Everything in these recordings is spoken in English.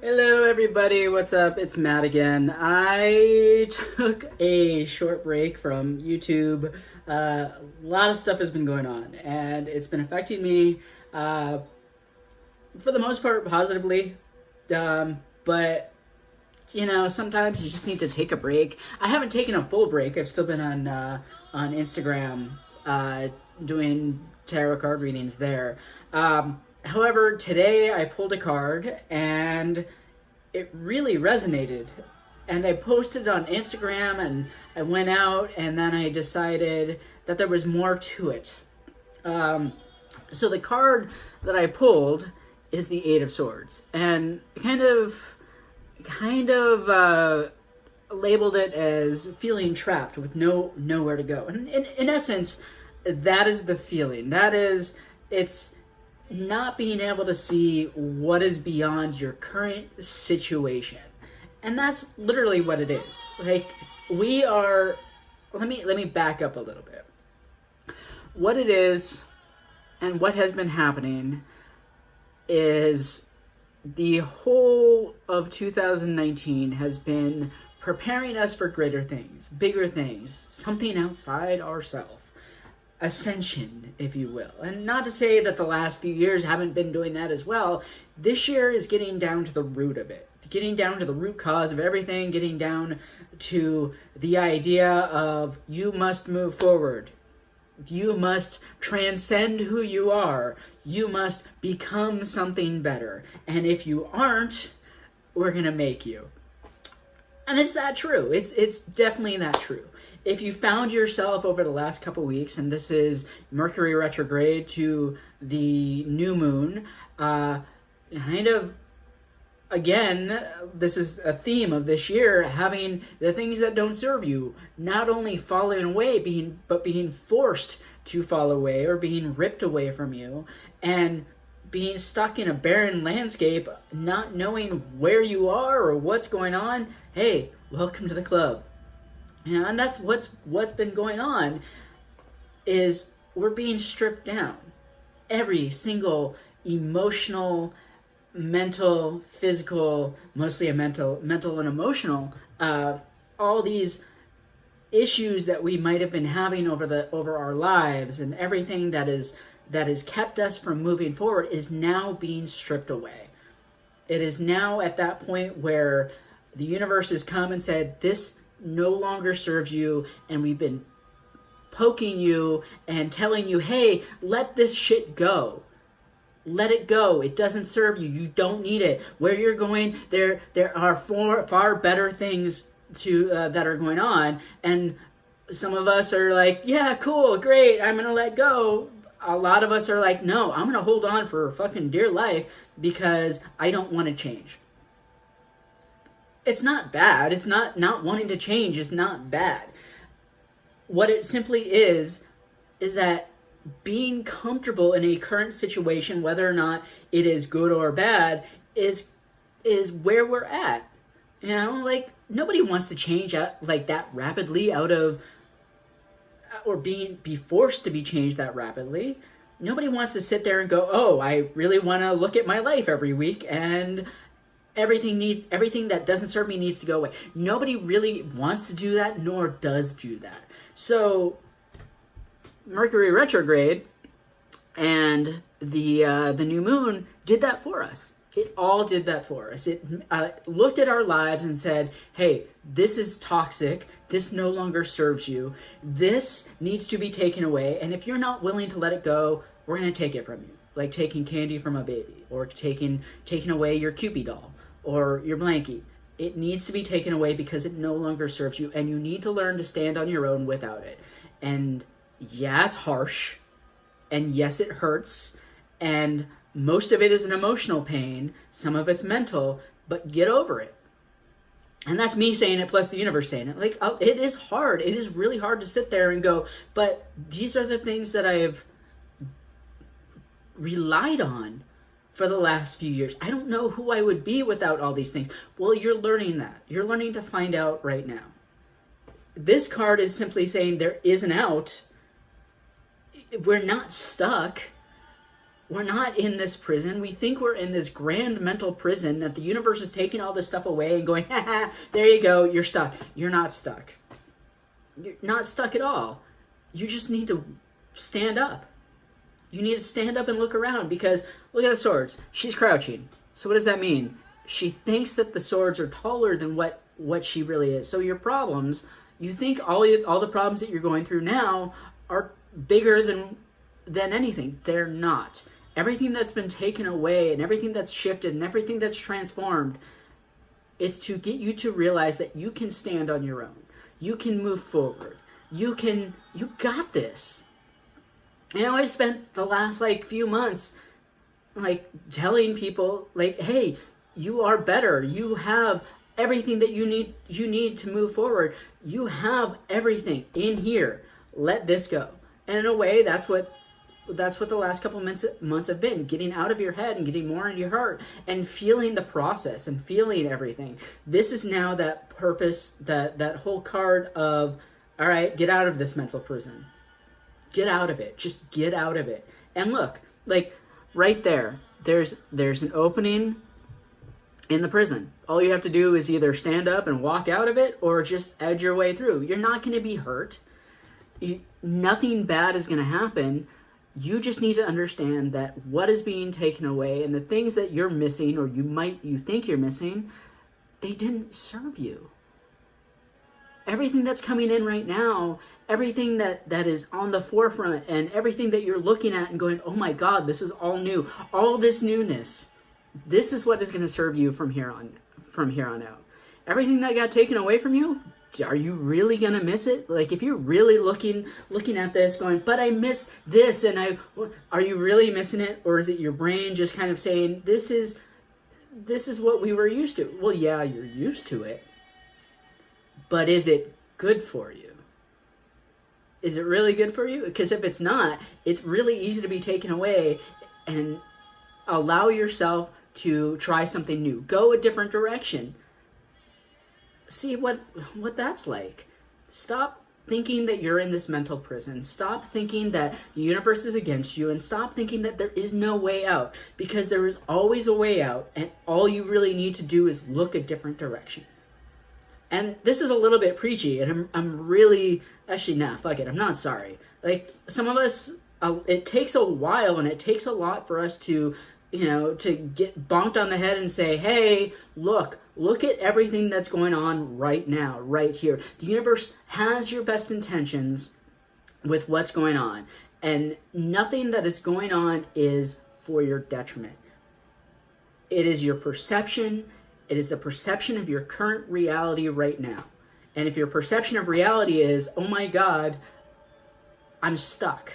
Hello everybody, what's up? It's Matt again. I took a short break from YouTube. A lot of stuff has been going on and it's been affecting me for the most part positively. But sometimes you just need to take a break. I haven't taken a full break. I've still been on Instagram doing tarot card readings there. However, today I pulled a card and it really resonated. And I posted it on Instagram and I went out and then I decided that there was more to it. So the card that I pulled is the Eight of Swords. And kind of labeled it as feeling trapped with nowhere to go. And in essence, that is the feeling. It's not being able to see what is beyond your current situation. And that's literally what it is. Like, let me back up a little bit. What it is and what has been happening is the whole of 2019 has been preparing us for greater things, bigger things, something outside ourselves. Ascension, if you will. And not to say that the last few years haven't been doing that as well. This year is getting down to the root of it. Getting down to the root cause of everything. Getting down to the idea of you must move forward. You must transcend who you are. You must become something better. And if you aren't, we're going to make you. And it's that true. It's definitely that true. If you found yourself over the last couple weeks, and this is Mercury retrograde to the new moon, again, this is a theme of this year, having the things that don't serve you, not only falling away, but being forced to fall away or being ripped away from you, and being stuck in a barren landscape, not knowing where you are or what's going on. Hey, welcome to the club. And that's what's been going on, is we're being stripped down. Every single emotional, mental, physical, mostly a mental and emotional, all these issues that we might have been having over our lives, and everything that has kept us from moving forward is now being stripped away. It is now at that point where the universe has come and said, this no longer serves you, and we've been poking you and telling you, hey, let this shit go. Let it go. It doesn't serve you. You don't need it. Where you're going, there are far better things that are going on. And some of us are like, yeah, cool, great, I'm gonna let go. A lot of us are like, no, I'm gonna hold on for fucking dear life because I don't want to change. It's not bad. It's not wanting to change. It's not bad. What it simply is that being comfortable in a current situation, whether or not it is good or bad, is where we're at. Like, nobody wants to change like that rapidly out of, or be forced to be changed that rapidly. Nobody wants to sit there and go, oh, I really want to look at my life every week and everything that doesn't serve me needs to go away. Nobody really wants to do that, nor does do that. So Mercury retrograde and the new moon did that for us. It all did that for us. It looked at our lives and said, hey, this is toxic. This no longer serves you. This needs to be taken away. And if you're not willing to let it go, we're going to take it from you. Like taking candy from a baby, or taking away your Cupid doll or your blankie. It needs to be taken away because it no longer serves you, and you need to learn to stand on your own without it. And yeah, it's harsh, and yes, it hurts, and most of it is an emotional pain, some of it's mental, but get over it. And that's me saying it plus the universe saying it. Like, it is hard. It is really hard to sit there and go, but these are the things that I have relied on for the last few years. I don't know who I would be without all these things. Well, you're learning that. You're learning to find out right now. This card is simply saying there is an out. We're not stuck. We're not in this prison. We think we're in this grand mental prison that the universe is taking all this stuff away and going, ha ha, there you go, you're stuck. You're not stuck. You're not stuck at all. You just need to stand up. You need to stand up and look around, because look at the swords. She's crouching. So what does that mean? She thinks that the swords are taller than what she really is. So your problems, you think all the problems that you're going through now are bigger than anything. They're not. Everything that's been taken away and everything that's shifted and everything that's transformed, it's to get you to realize that you can stand on your own. You can move forward. You got this. And I spent the last few months telling people hey, you are better. You have everything that you need to move forward. You have everything in here. Let this go. And in a way, that's what the last couple months have been, getting out of your head and getting more into your heart and feeling the process and feeling everything. This is now that purpose, that whole card of, all right, get out of this mental prison. Get out of it. Just get out of it. And look, right there's an opening in the prison. All you have to do is either stand up and walk out of it or just edge your way through. You're not going to be hurt. Nothing bad is going to happen. You just need to understand that what is being taken away and the things that you're missing, or you think you're missing, they didn't serve you. Everything that's coming in right now, everything that is on the forefront, and everything that you're looking at and going, oh my God, this is all new. All this newness. This is what is going to serve you from here on out. Everything that got taken away from you, are you really going to miss it? If you're really looking at this going, but I missed this, and are you really missing it? Or is it your brain just kind of saying, this is what we were used to? Well, yeah, you're used to it. But is it good for you? Is it really good for you? Because if it's not, it's really easy to be taken away, and allow yourself to try something new. Go a different direction. See what that's like. Stop thinking that you're in this mental prison. Stop thinking that the universe is against you, and stop thinking that there is no way out, because there is always a way out, and all you really need to do is look a different direction. And this is a little bit preachy, and I'm really, actually, nah, fuck it, I'm not sorry. Some of us, it takes a while, and it takes a lot for us to get bonked on the head and say, hey, look at everything that's going on right now, right here. The universe has your best intentions with what's going on, and nothing that is going on is for your detriment. It is your perception. It is the perception of your current reality right now. And if your perception of reality is, oh my God, I'm stuck,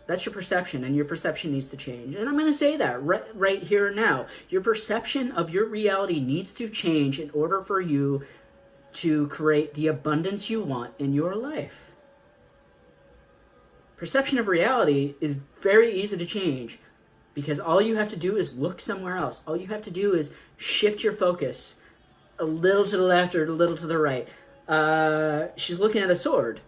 that's your perception, and your perception needs to change. And I'm going to say that right here and now. Your perception of your reality needs to change in order for you to create the abundance you want in your life. Perception of reality is very easy to change, because all you have to do is look somewhere else. All you have to do is shift your focus a little to the left or a little to the right. She's looking at a sword.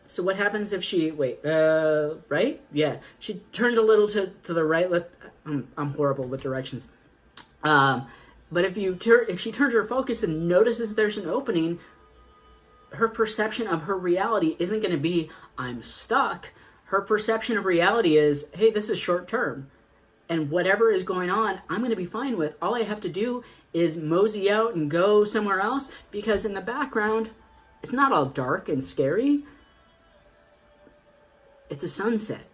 So what happens if she, right? Yeah. She turns a little to the right. I'm horrible with directions. But if she turns her focus and notices there's an opening, her perception of her reality isn't going to be, I'm stuck. Her perception of reality is, hey, this is short term. And whatever is going on, I'm going to be fine with. All I have to do is mosey out and go somewhere else, because in the background, it's not all dark and scary. It's a sunset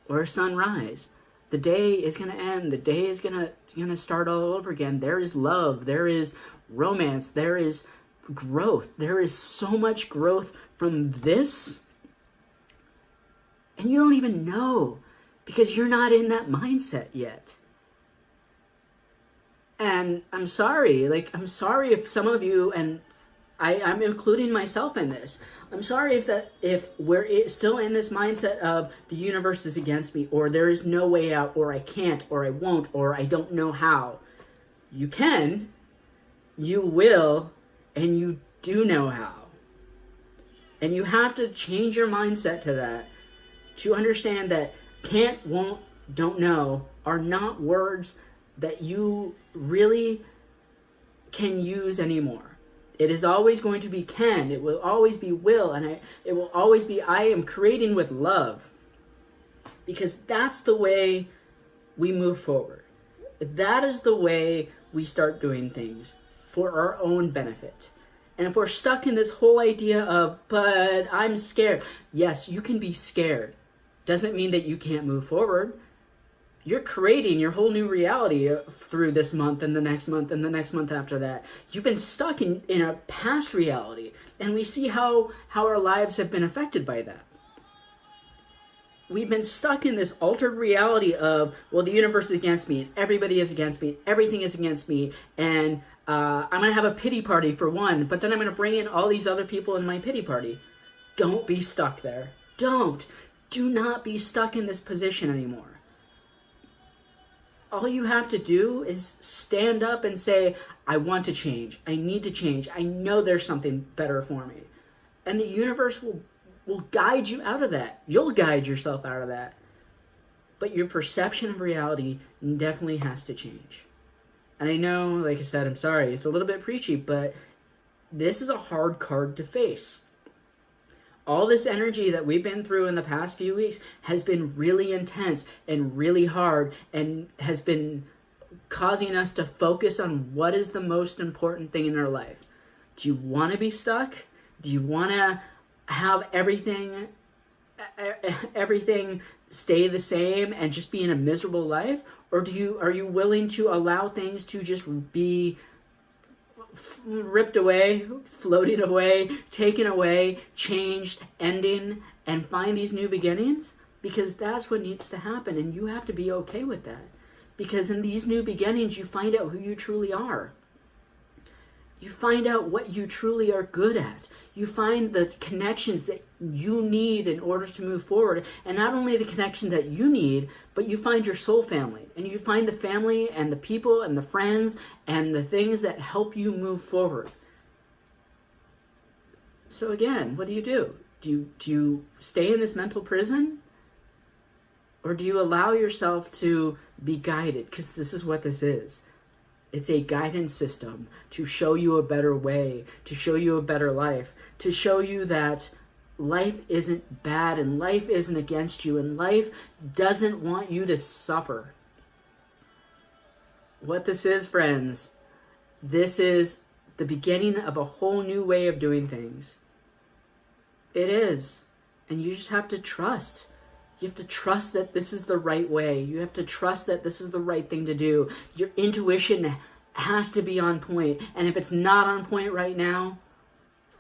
or a sunrise. The day is going to end. The day is going to start all over again. There is love. There is romance. There is growth. There is so much growth from this. And you don't even know, because you're not in that mindset yet. And I'm sorry. I'm sorry if some of you, and I'm including myself in this, I'm sorry if we're still in this mindset of the universe is against me, or there is no way out, or I can't, or I won't, or I don't know how. You can, you will, and you do know how. And you have to change your mindset to that, to understand that can't, won't, don't know are not words that you really can use anymore. It is always going to be can, it will always be will, and it will always be I am creating with love. Because that's the way we move forward. That is the way we start doing things for our own benefit. And if we're stuck in this whole idea of, but I'm scared. Yes, you can be scared. Doesn't mean that you can't move forward. You're creating your whole new reality through this month and the next month and the next month after that. You've been stuck in a past reality. And we see how our lives have been affected by that. We've been stuck in this altered reality of, well, the universe is against me, and everybody is against me, everything is against me, and I'm going to have a pity party for one, but then I'm going to bring in all these other people in my pity party. Don't be stuck there. Don't. Do not be stuck in this position anymore. All you have to do is stand up and say, I want to change. I need to change. I know there's something better for me. And the universe will guide you out of that. You'll guide yourself out of that. But your perception of reality definitely has to change. And I know, like I said, I'm sorry, it's a little bit preachy, but this is a hard card to face. All this energy that we've been through in the past few weeks has been really intense and really hard and has been causing us to focus on what is the most important thing in our life. Do you want to be stuck? Do you want to have everything stay the same and just be in a miserable life? Or are you willing to allow things to just be ripped away, floating away, taken away, changed, ending, and find these new beginnings? Because that's what needs to happen, and you have to be okay with that. Because in these new beginnings, you find out who you truly are. You find out what you truly are good at. You find the connections that you need in order to move forward. And not only the connection that you need, but you find your soul family. And you find the family and the people and the friends and the things that help you move forward. So again, what do? Do you stay in this mental prison? Or do you allow yourself to be guided? Because this is what this is. It's a guidance system to show you a better way, to show you a better life, to show you that life isn't bad and life isn't against you and life doesn't want you to suffer. What this is, friends, this is the beginning of a whole new way of doing things. It is. And you just have to trust. You have to trust that this is the right way. You have to trust that this is the right thing to do. Your intuition has to be on point. And if it's not on point right now,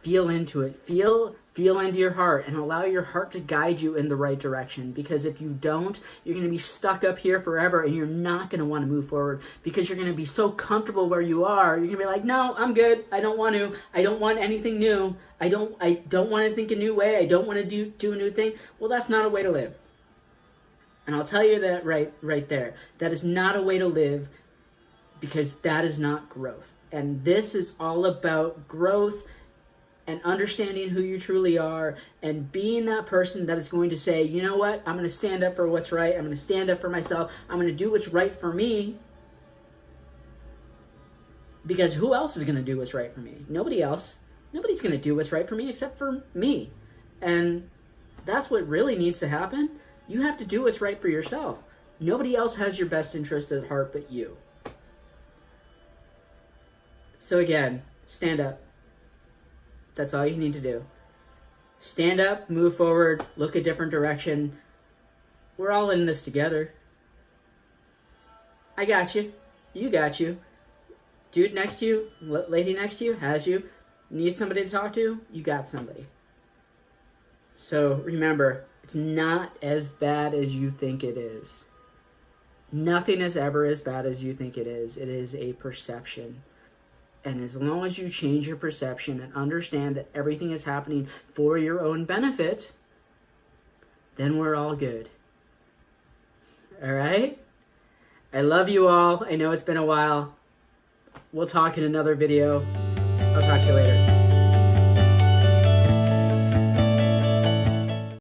feel into it. Feel into your heart and allow your heart to guide you in the right direction. Because if you don't, you're going to be stuck up here forever and you're not going to want to move forward because you're going to be so comfortable where you are. You're going to be like, no, I'm good. I don't want to. I don't want anything new. I don't want to think a new way. I don't want to do a new thing. Well, that's not a way to live. And I'll tell you that right there. That is not a way to live because that is not growth. And this is all about growth and understanding who you truly are and being that person that is going to say, you know what? I'm going to stand up for what's right. I'm going to stand up for myself. I'm going to do what's right for me. Because who else is going to do what's right for me? Nobody else. Nobody's going to do what's right for me except for me. And that's what really needs to happen. You have to do what's right for yourself. Nobody else has your best interest at heart but you. So again, stand up. That's all you need to do. Stand up, move forward, look a different direction. We're all in this together. I got you. You got you. Dude next to you, lady next to you, has you. Need somebody to talk to? You got somebody. So remember, it's not as bad as you think it is. Nothing is ever as bad as you think it is. It is a perception. And as long as you change your perception and understand that everything is happening for your own benefit, then we're all good. All right? I love you all. I know it's been a while. We'll talk in another video. I'll talk to you later.